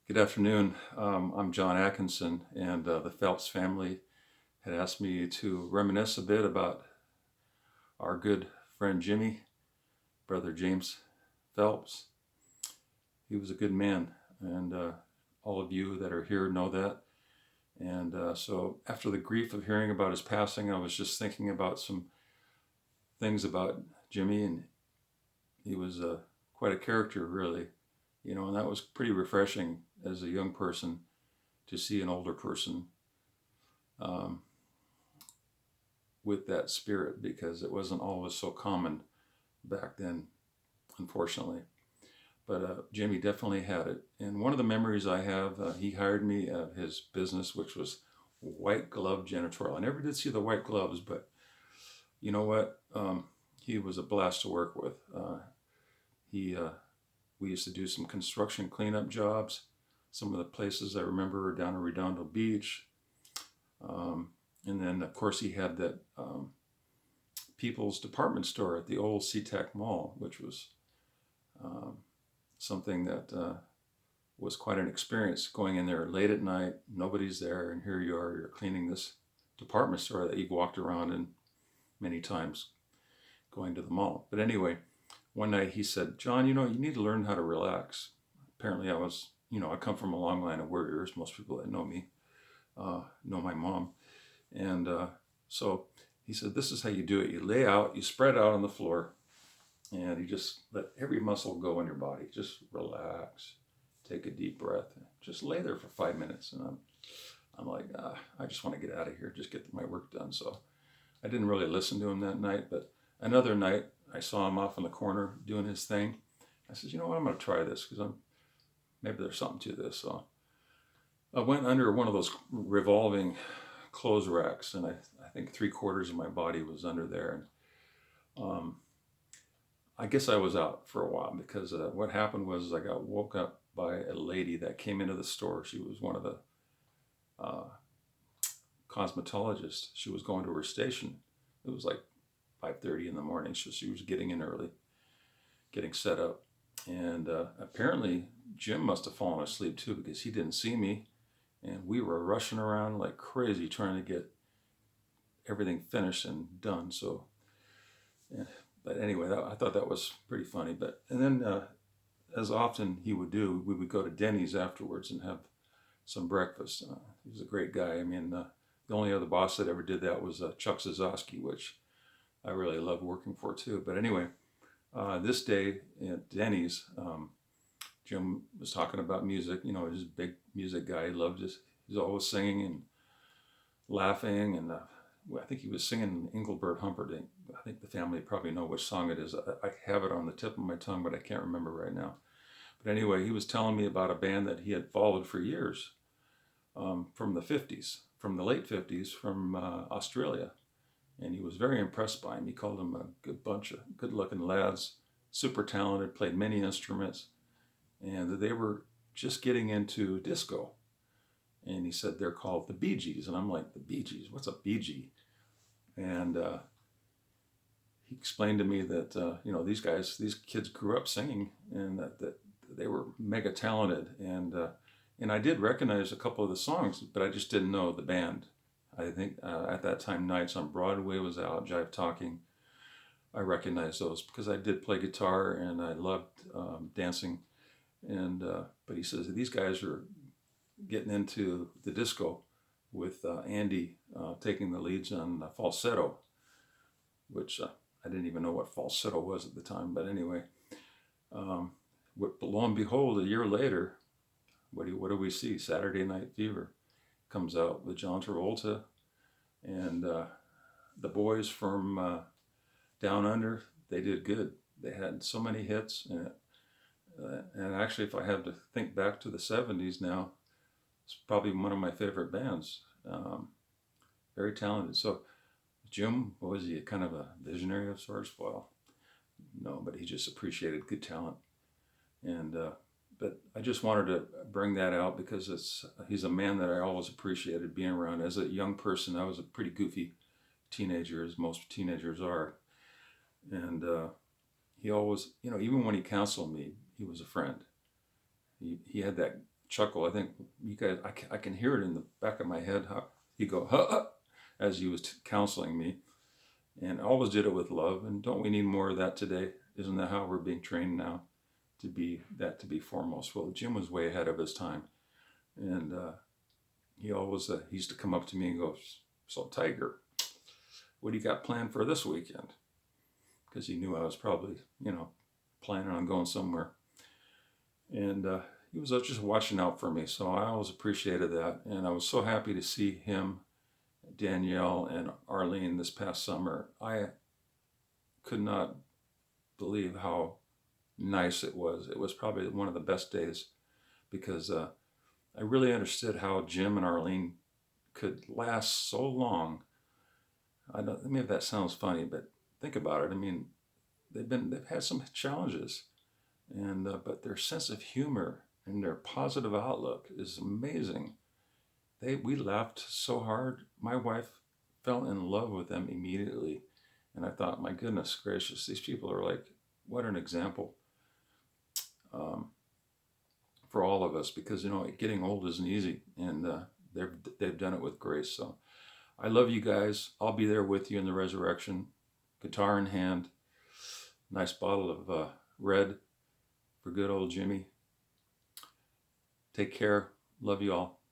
Good afternoon. I'm John Atkinson, and the Phelps family had asked me to reminisce a bit about our good friend Jimmy, brother James Phelps. He was a good man, and all of you that are here know that. And so, after the grief of hearing about his passing, I was just thinking about some things about Jimmy, and he was quite a character, really. And that was pretty refreshing as a young person to see an older person um, with that spirit because it wasn't always so common back then, unfortunately. But Jimmy definitely had it. And one of the memories I have, he hired me at his business, which was white glove janitorial. I never did see the white gloves, but you know what? He was a blast to work with. He We used to do some construction cleanup jobs. Some of the places I remember are down in Redondo Beach. Um, and then, of course, he had that People's Department Store at the old SeaTac Mall, which was um, something that was quite an experience. Going in there late at night, nobody's there, and here you are, you're cleaning this department store that you've walked around in many times going to the mall. But anyway, one night he said, John, you need to learn how to relax. Apparently, I come from a long line of warriors. Most people that know me know my mom. And so he said, this is how you do it. You lay out, you spread out on the floor, and you just let every muscle go in your body. Just relax, take a deep breath, just lay there for 5 minutes. And I'm like, I just want to get out of here, just get my work done. So I didn't really listen to him that night, but another night I saw him off in the corner doing his thing. I said, you know what, I'm going to try this because maybe there's something to this. So I went under one of those revolving clothes racks, and I think three-quarters of my body was under there. And I guess I was out for a while because what happened was I got woke up by a lady that came into the store. She was one of the uh, cosmetologists. She was going to her station. It was like 5:30 in the morning, so she was getting in early, getting set up. And apparently Jim must have fallen asleep too because he didn't see me, and we were rushing around like crazy trying to get everything finished and done. So, yeah. But anyway, I thought that was pretty funny. But and then, as often he would do, we would go to Denny's afterwards and have some breakfast. He was a great guy. I mean, the only other boss that ever did that was Chuck Zazowski, which I really loved working for too. But anyway, this day at Denny's, Jim was talking about music. He's a big music guy. He's always singing and laughing, and I think he was singing Engelbert Humperdinck. I think the family probably know which song it is. I have it on the tip of my tongue, but I can't remember right now. But anyway, he was telling me about a band that he had followed for years from the 50s, from the late 50s, from Australia. And he was very impressed by him. He called them a good bunch of good looking lads, super talented, played many instruments, and they were just getting into disco. And he said they're called the Bee Gees. And I'm like, the Bee Gees? What's a Bee Gee? And he explained to me that these kids grew up singing, and that they were mega talented. And I did recognize a couple of the songs, but I just didn't know the band. I think at that time, Nights on Broadway was out, Jive Talking. I recognized those because I did play guitar and I loved dancing. And but he says these guys are getting into the disco with Andy taking the leads on falsetto, which I didn't even know what falsetto was at the time. But anyway, um, lo and behold, a year later, what do we see? Saturday Night Fever comes out with John Travolta and the boys from Down Under. They did good. They had so many hits, and actually, if I have to think back to the '70s now, it's probably one of my favorite bands. Very talented. So Jim, what was he? Kind of a visionary of sorts? Well, no, but he just appreciated good talent. And but I just wanted to bring that out because he's a man that I always appreciated being around. As a young person, I was a pretty goofy teenager, as most teenagers are. And he always, even when he counseled me, he was a friend. He had that chuckle. I think you guys, I can hear it in the back of my head. How you go, huh, as he was counseling me, and always did it with love. And don't we need more of that today? Isn't that how we're being trained now, to be foremost? Well, Jim was way ahead of his time, and he always he used to come up to me and go, "So Tiger, what do you got planned for this weekend?" Because he knew I was probably, planning on going somewhere. And he was just watching out for me. So I always appreciated that. And I was so happy to see him, Danielle, and Arlene this past summer. I could not believe how nice it was. It was probably one of the best days because I really understood how Jim and Arlene could last so long. I don't, maybe that sounds funny, but think about it. I mean, they've had some challenges, and but their sense of humor and their positive outlook is amazing. We laughed so hard. My wife fell in love with them immediately, and I thought, my goodness gracious, these people are like, what an example um, for all of us, because getting old isn't easy, and they've done it with grace. So I love you guys. I'll be there with you in the resurrection, guitar in hand, nice bottle of red for good old Jimmy. Take care. Love you all.